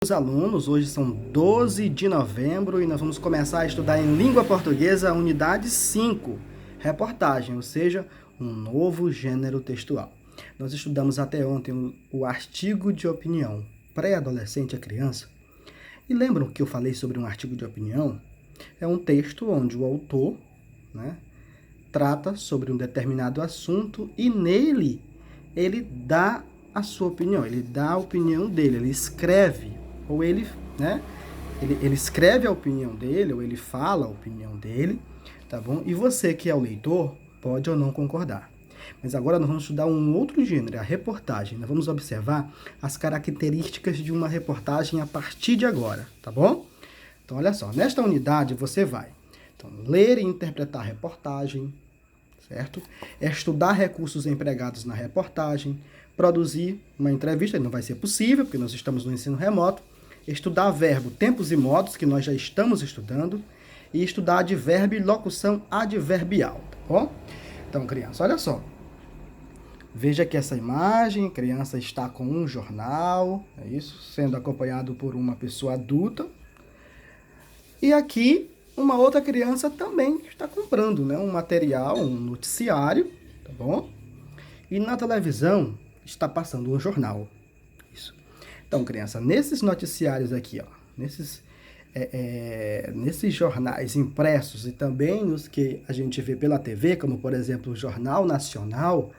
Os alunos, hoje são 12 de novembro e nós vamos começar a estudar em língua portuguesa a unidade 5, reportagem, ou seja, um novo gênero textual. Nós estudamos até ontem o artigo de opinião pré-adolescente a criança. E lembram que eu falei sobre um artigo de opinião? É um texto onde o autor, trata sobre um determinado assunto e nele ele dá a sua opinião, ele dá a opinião dele, ele escreve, ou ele escreve a opinião dele, ou ele fala a opinião dele, tá bom? E você que é o leitor, pode ou não concordar. Mas agora nós vamos estudar um outro gênero, a reportagem. Nós vamos observar as características de uma reportagem a partir de agora, tá bom? Então, olha só, nesta unidade você vai ler e interpretar a reportagem, certo? Estudar recursos empregados na reportagem, produzir uma entrevista, não vai ser possível, porque nós estamos no ensino remoto, estudar verbo, tempos e modos, que nós já estamos estudando, e estudar advérbio e locução adverbial, tá bom? Então, criança, olha só. Veja aqui essa imagem, a criança está com um jornal, é isso, sendo acompanhado por uma pessoa adulta. E aqui, uma outra criança também está comprando, um material, um noticiário, tá bom? E na televisão está passando um jornal. Isso. Então, criança, nesses noticiários aqui, nesses jornais impressos e também os que a gente vê pela TV, como, por exemplo, o Jornal Nacional,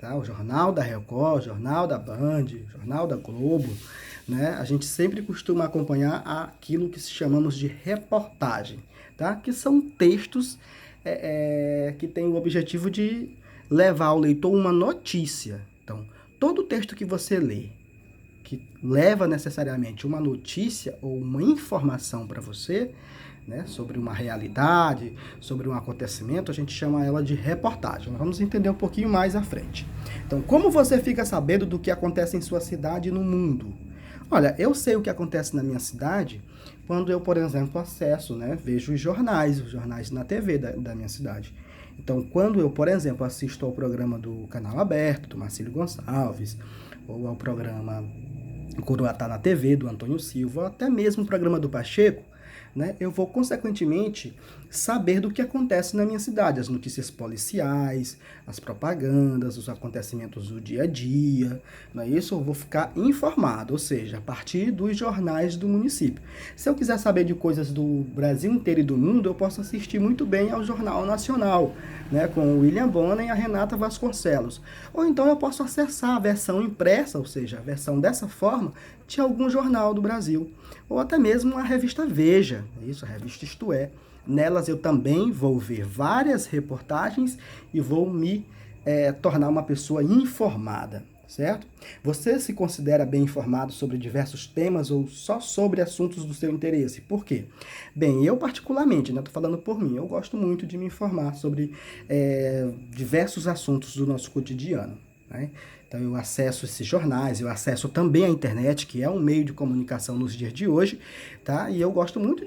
tá? O Jornal da Record, o Jornal da Band, o Jornal da Globo, a gente sempre costuma acompanhar aquilo que chamamos de reportagem, tá? Que são textos que têm o objetivo de levar ao leitor uma notícia. Então, todo texto que você lê, que leva necessariamente uma notícia ou uma informação para você, sobre uma realidade, sobre um acontecimento, a gente chama ela de reportagem. Nós vamos entender um pouquinho mais à frente. Então, como você fica sabendo do que acontece em sua cidade e no mundo? Olha, eu sei o que acontece na minha cidade quando eu, por exemplo, acesso, vejo os jornais na TV da minha cidade. Então, quando eu, por exemplo, assisto ao programa do Canal Aberto, do Marcílio Gonçalves, ou ao programa Coroatá na TV, do Antônio Silva, ou até mesmo o programa do Pacheco, eu vou, consequentemente, saber do que acontece na minha cidade, as notícias policiais, as propagandas, os acontecimentos do dia a dia, não é isso? Eu vou ficar informado, ou seja, a partir dos jornais do município. Se eu quiser saber de coisas do Brasil inteiro e do mundo, eu posso assistir muito bem ao Jornal Nacional, com o William Bonner e a Renata Vasconcelos. Ou então eu posso acessar a versão impressa, ou seja, a versão dessa forma, de algum jornal do Brasil. Ou até mesmo a revista Veja, isso, a revista Isto É. Nelas eu também vou ver várias reportagens e vou me tornar uma pessoa informada, certo? Você se considera bem informado sobre diversos temas ou só sobre assuntos do seu interesse? Por quê? Bem, eu particularmente, estou falando por mim, eu gosto muito de me informar sobre diversos assuntos do nosso cotidiano, Então, eu acesso esses jornais, eu acesso também a internet, que é um meio de comunicação nos dias de hoje, tá? E eu gosto muito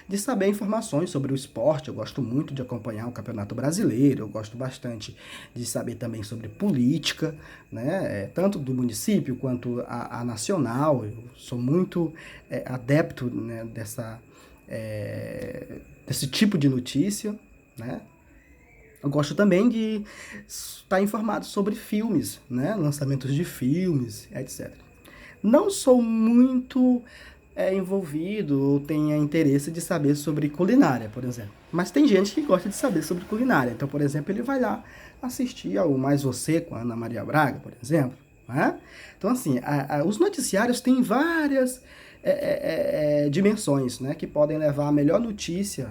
de saber informações sobre o esporte, eu gosto muito de acompanhar o Campeonato Brasileiro, eu gosto bastante de saber também sobre política, tanto do município quanto a nacional. Eu sou muito adepto, desse tipo de notícia, Eu gosto também de estar informado sobre filmes, lançamentos de filmes, etc. Não sou muito envolvido ou tenha interesse de saber sobre culinária, por exemplo. Mas tem gente que gosta de saber sobre culinária. Então, por exemplo, ele vai lá assistir ao Mais Você com a Ana Maria Braga, por exemplo. Então, assim, os noticiários têm várias dimensões, que podem levar a melhor notícia,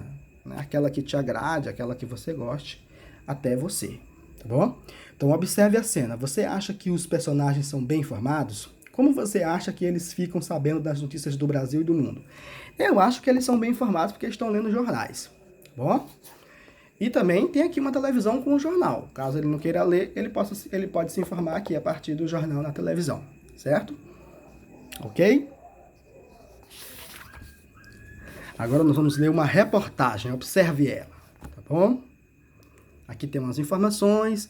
aquela que te agrade, aquela que você goste, até você, tá bom? Então, observe a cena. Você acha que os personagens são bem informados? Como você acha que eles ficam sabendo das notícias do Brasil e do mundo? Eu acho que eles são bem informados porque estão lendo jornais, tá bom? E também tem aqui uma televisão com um jornal. Caso ele não queira ler, ele pode se informar aqui a partir do jornal na televisão, certo? Ok? Agora nós vamos ler uma reportagem, observe ela, tá bom? Aqui tem umas informações,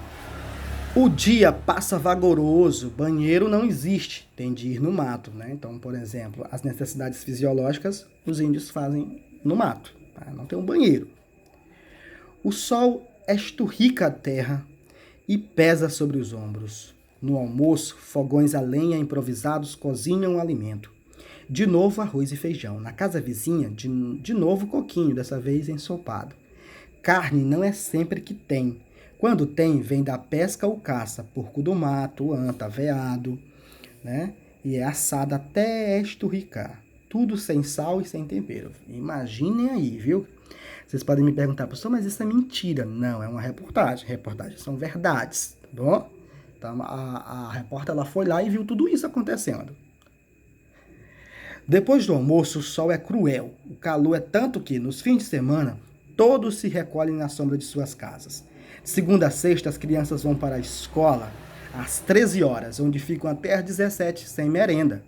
O dia passa vagaroso, banheiro não existe, tem de ir no mato, né? Então, por exemplo, as necessidades fisiológicas os índios fazem no mato, tá? Não tem um banheiro. O sol esturrica a terra e pesa sobre os ombros. No almoço, fogões a lenha improvisados cozinham o alimento. De novo arroz e feijão. Na casa vizinha, de novo coquinho, dessa vez ensopado. Carne não é sempre que tem. Quando tem, vem da pesca ou caça, porco do mato, anta, veado, né? E é assada até esturricar. Tudo sem sal e sem tempero. Imaginem aí, viu? Vocês podem me perguntar, professor, mas isso é mentira. Não, é uma reportagem. Reportagens são verdades, tá bom? Então, a repórter ela foi lá e viu tudo isso acontecendo. Depois do almoço, o sol é cruel. O calor é tanto que, nos fins de semana, todos se recolhem na sombra de suas casas. De segunda a sexta, as crianças vão para a escola às 13 horas, onde ficam até às 17, sem merenda.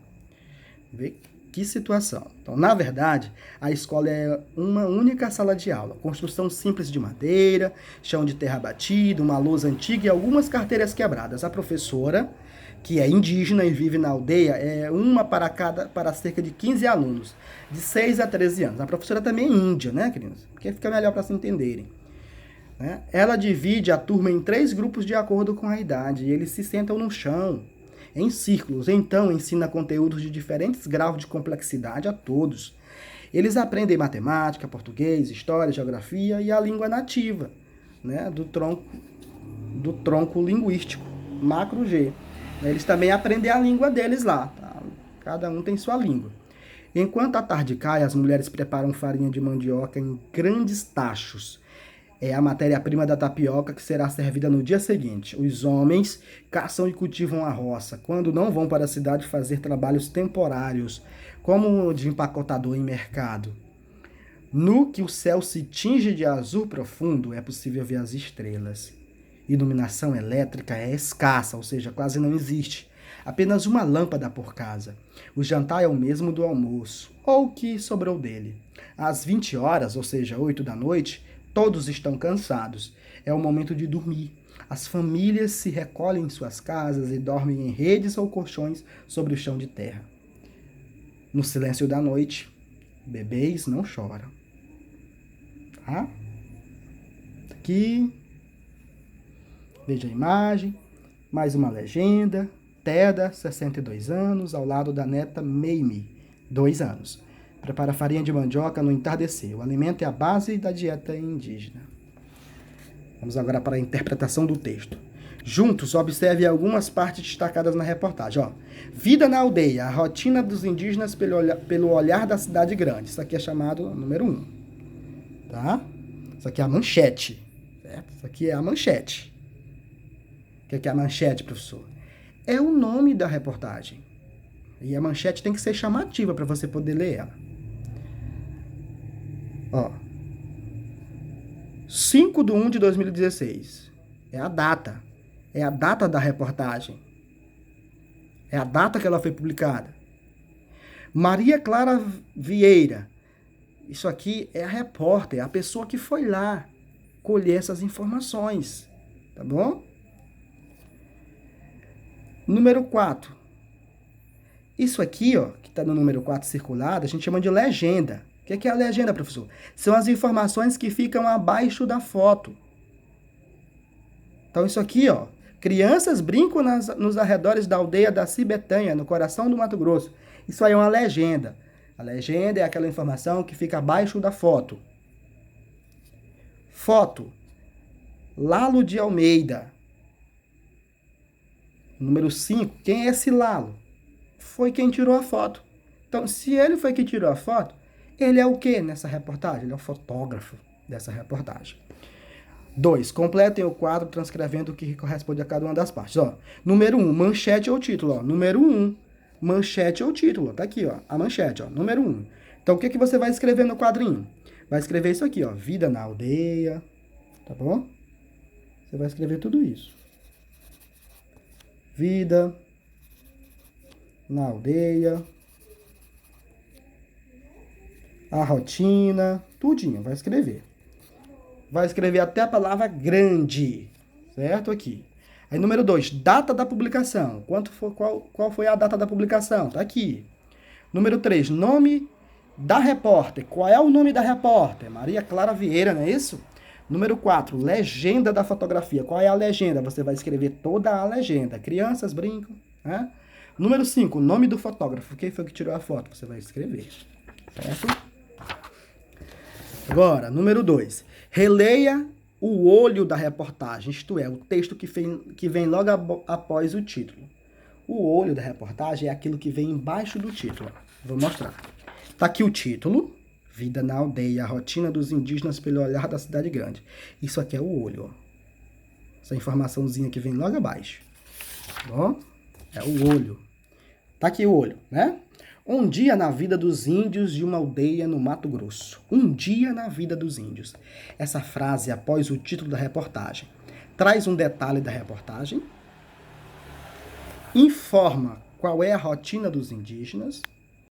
Vê que situação. Então, na verdade, a escola é uma única sala de aula. Construção simples de madeira, chão de terra batido, uma lousa antiga e algumas carteiras quebradas. A professora, que é indígena e vive na aldeia, é uma para cerca de 15 alunos, de 6 a 13 anos. A professora também é índia, né, crianças? Porque fica melhor para se entenderem. Né? Ela divide a turma em 3 grupos de acordo com a idade, e eles se sentam no chão, em círculos. Então, ensina conteúdos de diferentes graus de complexidade a todos. Eles aprendem matemática, português, história, geografia e a língua nativa, né, do tronco linguístico, macro G. Eles também aprendem a língua deles lá, tá? Cada um tem sua língua. Enquanto a tarde cai, as mulheres preparam farinha de mandioca em grandes tachos. É a matéria-prima da tapioca que será servida no dia seguinte. Os homens caçam e cultivam a roça, quando não vão para a cidade fazer trabalhos temporários, como o de empacotador em mercado. No que o céu se tinge de azul profundo, é possível ver as estrelas. Iluminação elétrica é escassa, ou seja, quase não existe. Apenas uma lâmpada por casa. O jantar é o mesmo do almoço, ou o que sobrou dele. Às 20 horas, ou seja, 8 da noite, todos estão cansados. É o momento de dormir. As famílias se recolhem em suas casas e dormem em redes ou colchões sobre o chão de terra. No silêncio da noite, bebês não choram. Tá? Aqui, veja a imagem, mais uma legenda. Teda, 62 anos, ao lado da neta Meime, 2 anos. Prepara farinha de mandioca no entardecer. O alimento é a base da dieta indígena. Vamos agora para a interpretação do texto. Juntos, observe algumas partes destacadas na reportagem. Ó, vida na aldeia, a rotina dos indígenas pelo olhar da cidade grande. Isso aqui é chamado número 1. Tá? Isso aqui é a manchete. Certo? Isso aqui é a manchete. O que é a manchete, professor? É o nome da reportagem. E a manchete tem que ser chamativa para você poder ler ela. Ó. 5/1/2016. É a data. É a data da reportagem. É a data que ela foi publicada. Maria Clara Vieira. Isso aqui é a repórter, a pessoa que foi lá colher essas informações. Tá bom? Número 4. Isso aqui, ó, que está no número 4 circulado, a gente chama de legenda. O que é a legenda, professor? São as informações que ficam abaixo da foto. Então, isso aqui, ó, crianças brincam nos arredores da aldeia da Cibetanha, no coração do Mato Grosso. Isso aí é uma legenda. A legenda é aquela informação que fica abaixo da foto. Foto. Lalo de Almeida. Número 5. Quem é esse Lalo? Foi quem tirou a foto. Então, se ele foi quem tirou a foto, ele é o quê nessa reportagem? Ele é o fotógrafo dessa reportagem. 2. Completem o quadro transcrevendo o que corresponde a cada uma das partes. Ó, número 1, manchete ou título. Ó. Número 1, manchete ou título. Tá aqui, ó, a manchete. Ó, número 1. Então, o que você vai escrever no quadrinho? Vai escrever isso aqui, ó, vida na aldeia. Tá bom? Você vai escrever tudo isso. Vida na aldeia. A rotina. Tudinho, vai escrever. Vai escrever até a palavra grande. Certo? Aqui. Aí, número 2, data da publicação. Qual foi a data da publicação? Tá aqui. Número 3, nome da repórter. Qual é o nome da repórter? Maria Clara Vieira, não é isso? Número 4, legenda da fotografia. Qual é a legenda? Você vai escrever toda a legenda. Crianças brincam, né? Número 5, nome do fotógrafo. Quem foi que tirou a foto? Você vai escrever, certo? Agora, número 2, releia o olho da reportagem, isto é, o texto que vem logo após o título. O olho da reportagem é aquilo que vem embaixo do título. Vou mostrar. Tá aqui o título, Vida na Aldeia, a rotina dos indígenas pelo olhar da cidade grande. Isso aqui é o olho, ó. Essa informaçãozinha que vem logo abaixo. Ó, é o olho. Tá aqui o olho, né? Um dia na vida dos índios de uma aldeia no Mato Grosso. Um dia na vida dos índios. Essa frase, após o título da reportagem, traz um detalhe da reportagem, informa qual é a rotina dos indígenas